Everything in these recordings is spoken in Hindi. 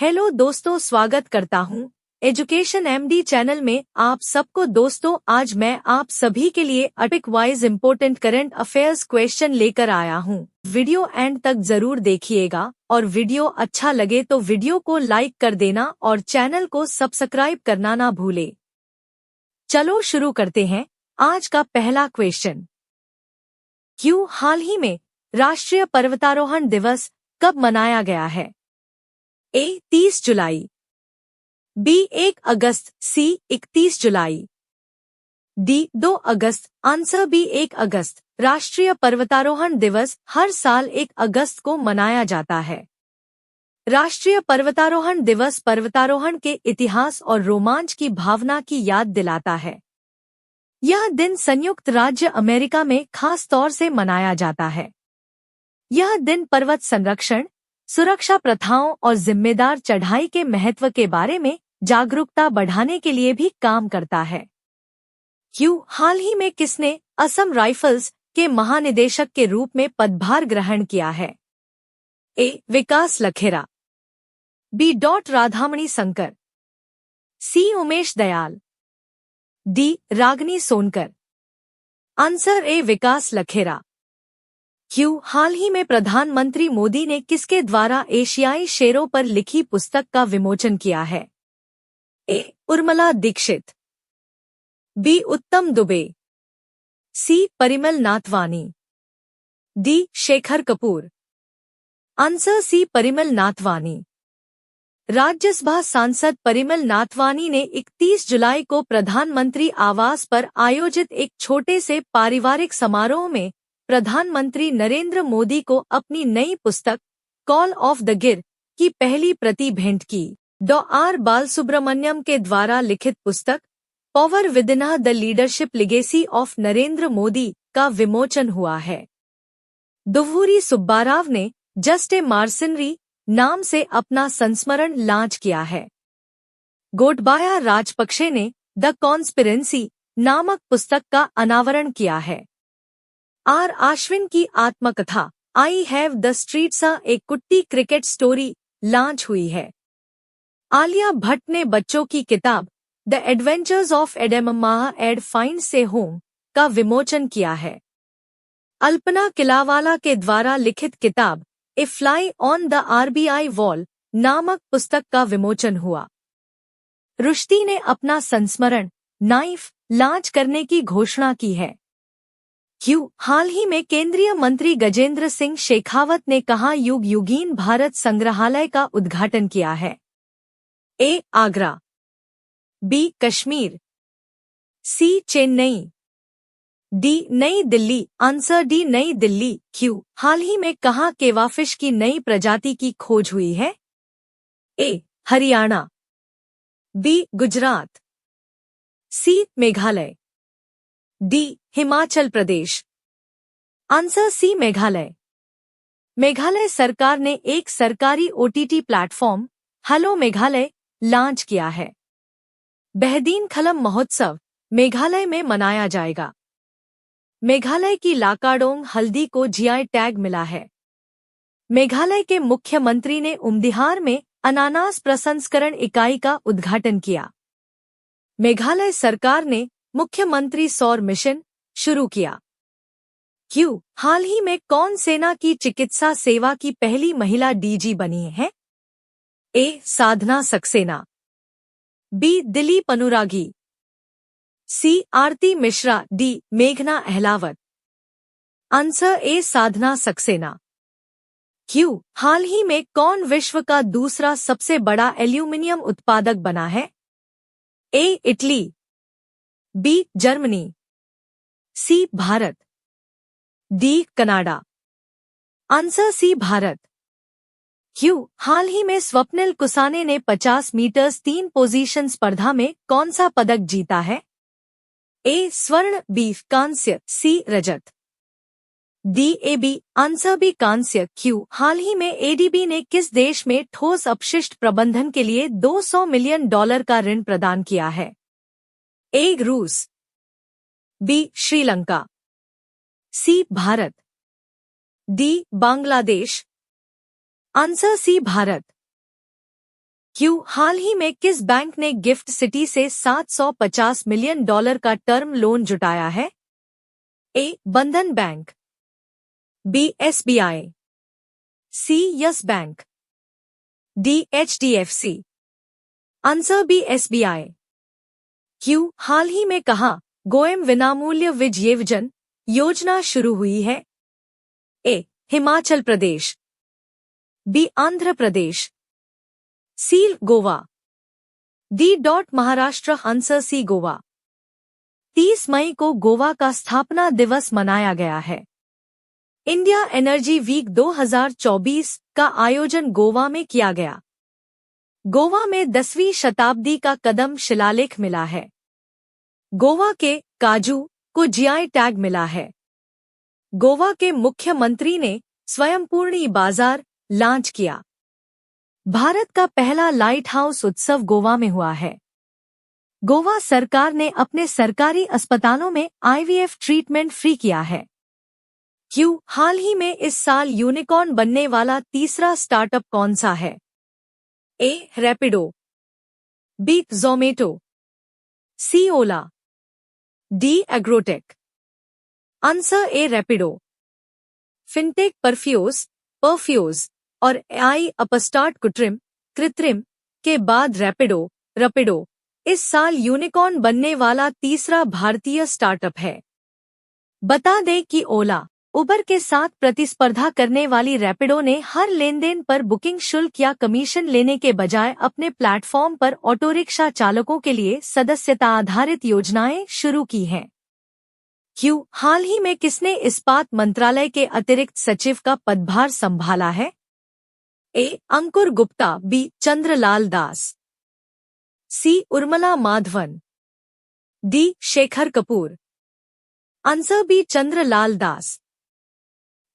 हेलो दोस्तों, स्वागत करता हूँ एजुकेशन एमडी चैनल में आप सबको। दोस्तों, आज मैं आप सभी के लिए topic wise important current affairs question लेकर आया हूँ। वीडियो एंड तक जरूर देखिएगा और वीडियो अच्छा लगे तो वीडियो को लाइक कर देना और चैनल को सब्सक्राइब करना ना भूले। चलो शुरू करते हैं। आज का पहला क्वेश्चन, क्यों हाल ही में राष्ट्रीय पर्वतारोहण दिवस कब मनाया गया है? ए 30 जुलाई, बी 1 अगस्त, सी 31 जुलाई, डी 2 अगस्त। आंसर बी 1 अगस्त। राष्ट्रीय पर्वतारोहण दिवस हर साल 1 अगस्त को मनाया जाता है। राष्ट्रीय पर्वतारोहण दिवस पर्वतारोहण के इतिहास और रोमांच की भावना की याद दिलाता है। यह दिन संयुक्त राज्य अमेरिका में खास तौर से मनाया जाता है। यह दिन पर्वत संरक्षण, सुरक्षा प्रथाओं और जिम्मेदार चढ़ाई के महत्व के बारे में जागरूकता बढ़ाने के लिए भी काम करता है। क्यों हाल ही में किसने असम राइफल्स के महानिदेशक के रूप में पदभार ग्रहण किया है? A Vikas Lakhera, B Radhamani Shankar, C Umesh Dayal, D Ragini Sonkar. Answer A Vikas Lakhera. क्यों हाल ही में प्रधानमंत्री मोदी ने किसके द्वारा एशियाई शेरों पर लिखी पुस्तक का विमोचन किया है? ए Urmila Dixit, B Uttam Dubey, C Parimal Nathwani, D Shekhar Kapoor. Answer C Parimal Nathwani. Rajya Sabha सांसद परिमल नाथवानी ने 31 जुलाई को प्रधानमंत्री आवास पर आयोजित एक छोटे से पारिवारिक समारोह में प्रधानमंत्री नरेंद्र मोदी को अपनी नई पुस्तक कॉल ऑफ द गिर की पहली प्रति भेंट की। डॉ आर बालसुब्रमण्यम के द्वारा लिखित पुस्तक power within the leadership legacy of Narendra Modi का विमोचन हुआ है। दुव्वूरी सुब्बाराव ने जस्ट ए मार्सिनरी नाम से अपना संस्मरण लॉन्च किया है। गोटबाया राजपक्षे ने द कॉन्स्पिरेंसी नामक पुस्तक का अनावरण किया है। आर आश्विन की आत्मकथा आई हैव द स्ट्रीट्स ए कुट्टी क्रिकेट स्टोरी लॉन्च हुई है। आलिया भट्ट ने बच्चों की किताब द एडवेंचर्स ऑफ एडेममा एड फाइंड्स ए होम का विमोचन किया है। अल्पना किलावाला के द्वारा लिखित किताब a fly on the RBI wall नामक पुस्तक का विमोचन हुआ। रुश्ती ने अपना संस्मरण नाइफ लॉन्च करने की घोषणा की है। क्यों हाल ही में केंद्रीय मंत्री गजेंद्र सिंह शेखावत ने कहा युग युगीन भारत संग्रहालय का उद्घाटन किया है? ए आगरा, बी कश्मीर, सी चेन्नई, डी नई दिल्ली। आंसर डी नई दिल्ली। क्यों हाल ही में कहाँ केवाफिश की नई प्रजाति की खोज हुई है? A Haryana, B Gujarat, C Meghalaya, D Himachal Pradesh. Answer C Meghalaya. Meghalaya सरकार ने एक सरकारी OTT platform hello Meghalaya launch किया है। बहदीन खलम महोत्सव मेघालय में मनाया जाएगा। मेघालय की लाकाडोंग हल्दी को जीआई टैग मिला है। मेघालय के मुख्यमंत्री ने उमदिहार में अनानास प्रसंस्करण इकाई का उद्घाटन किया। मेघालय सरकार ने मुख्यमंत्री सौर मिशन शुरू किया। क्यों हाल ही में कौन सेना की चिकित्सा सेवा की पहली महिला डीजी बनी है? ए साधना सक्सेना, बी दिलीप अनुरागी, सी आरती मिश्रा, डी मेघना अहलावत। आंसर ए साधना सक्सेना। क्यों हाल ही में कौन विश्व का दूसरा सबसे बड़ा एल्यूमिनियम उत्पादक बना है? A Italy, B Germany, C Bharat, D Canada. Answer C Bharat. क्यों हाल ही में स्वप्निल कुसाने ने 50 मीटर्स 3 पोजीशन स्पर्धा में कौन सा पदक जीता है? ए स्वर्ण, बी कांस्य, सी रजत, डी एबी। आंसर बी कांस्य। क्यों हाल ही में एडीबी ने किस देश में ठोस अपशिष्ट प्रबंधन के लिए $200 मिलियन का ऋण प्रदान किया है? ए रूस, B Sri Lanka, C Bharat, D Bangladesh. Answer C Bharat. Q हाल ही में किस बैंक ने गिफ्ट सिटी से $750 मिलियन का टर्म लोन जुटाया है? A. Bandhan bank, B. SBI, C. Yes bank, D. HDFC। Answer B. SBI। Q हाल ही में कहा गोएम विनामूल्य विजयवजन योजना शुरू हुई है? A. Himachal Pradesh, B. Andhra Pradesh, C. Goa, D. Maharashtra. Answer C. Goa. 30 मई को गोवा का स्थापना दिवस मनाया गया है। इंडिया एनर्जी वीक 2024 का आयोजन गोवा में किया गया। गोवा में 10वीं शताब्दी का कदम शिलालेख मिला है। गोवा के काजू को GI टैग मिला है। गोवा के मुख्यमंत्री ने स्वयंपूर्णी बाजार लॉन्च किया। भारत का पहला लाइट हाउस उत्सव गोवा में हुआ है। गोवा सरकार ने अपने सरकारी अस्पतालों में IVF ट्रीटमेंट फ्री किया है। क्यू हाल ही में इस साल यूनिकॉर्न बनने वाला तीसरा स्टार्टअप कौन सा है? A. Rapido, B. Zomato, C. Ola, D. Agrotech. Answer A. Rapido. Fintech परफ्यूज और AI अपस्टार्ट कृत्रिम के बाद रैपिडो इस साल यूनिकॉर्न बनने वाला तीसरा भारतीय स्टार्टअप है। बता दें कि ओला, उबर के साथ प्रतिस्पर्धा करने वाली रैपिडो ने हर लेनदेन पर बुकिंग शुल्क या कमीशन लेने के बजाय अपने प्लेटफॉर्म पर ऑटो रिक्शा चालकों के लिए सदस्यता आधारित योजनाएं शुरू की हैं। क्यू हाल ही में किसने इस्पात मंत्रालय के अतिरिक्त सचिव का पदभार संभाला है? A. Ankur Gupta, B. Chandralal Das, C. Urmila Madhavan, D. Shekhar Kapoor. Answer B. Chandralal Das.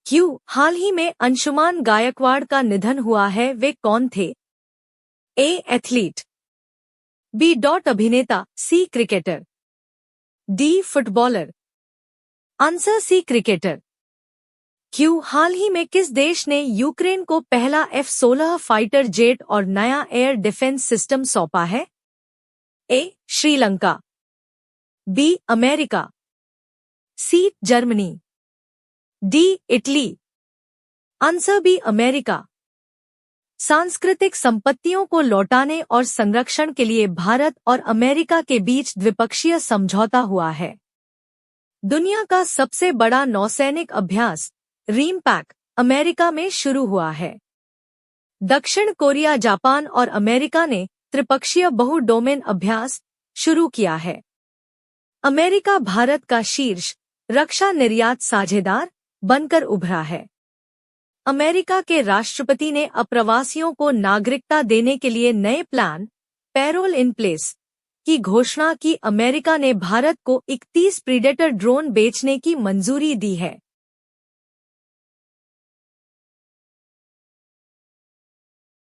Q हाल ही में अंशुमान गायकवाड़ का निधन हुआ है, वे कौन थे? ए. Athlete, B. अभिनेता, C. Cricketer, D. Footballer. Answer C. Cricketer. Q हाल ही में किस देश ने यूक्रेन को पहला F-16 फाइटर जेट और नया एयर डिफेंस सिस्टम सौंपा है? A. Sri Lanka, B. America, C. Germany, D. Italy. Answer B. America. सांस्कृतिक संपत्तियों को लौटाने और संरक्षण के लिए भारत और अमेरिका के बीच द्विपक्षीय समझौता हुआ है। दुनिया का सबसे बड़ा नौसैनिक अभ्यास रीमपैक अमेरिका में शुरू हुआ है। दक्षिण कोरिया, जापान और अमेरिका ने त्रिपक्षीय बहु डोमेन अभ्यास शुरू किया है। अमेरिका भारत का शीर्ष रक्षा निर्यात साझेदार बनकर उभरा है। अमेरिका के राष्ट्रपति ने अप्रवासियों को नागरिकता देने के लिए नए प्लान पैरोल इन प्लेस की घोषणा की। अमेरिका ने भारत को 31 प्रीडेटर ड्रोन बेचने की मंजूरी दी है।